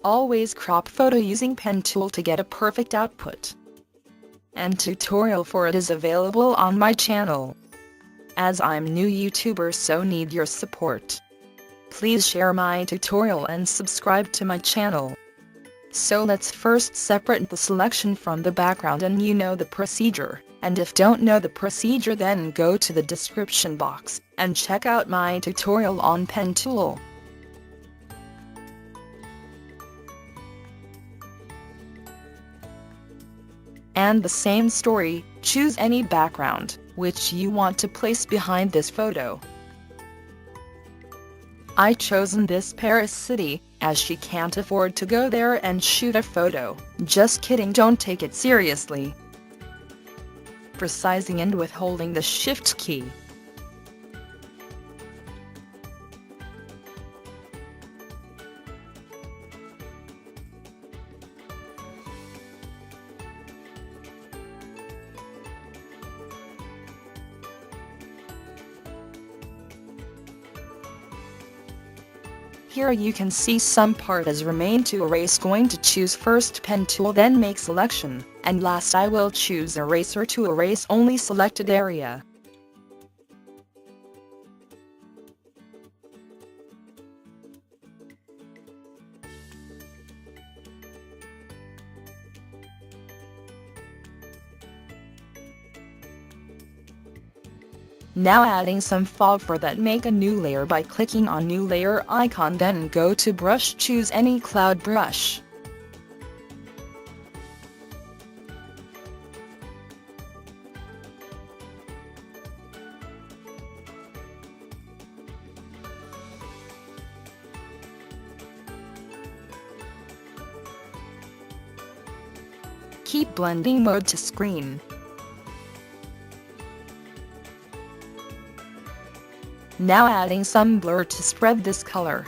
Always crop photo using pen tool to get a perfect output. And tutorial for it is available on my channel. As I'm new YouTuber, so need your support. Please share my tutorial and subscribe to my channel. So let's first separate the selection from the background, and you know the procedure. And if don't know the procedure, then go to the description box and check out my tutorial on pen tool. And the same story, choose any background which you want to place behind this photo. I chosen this Paris city, as she can't afford to go there and shoot a photo. Just kidding, don't take it seriously. Precising and withholding the Shift key. Here you can see some part has remained to erase. Going to choose first pen tool, then make selection, and last I will choose eraser to erase only selected area. Now adding some fog for that, make a new layer by clicking on new layer icon, then go to brush, choose any cloud brush. Keep blending mode to screen. Now adding some blur to spread this color.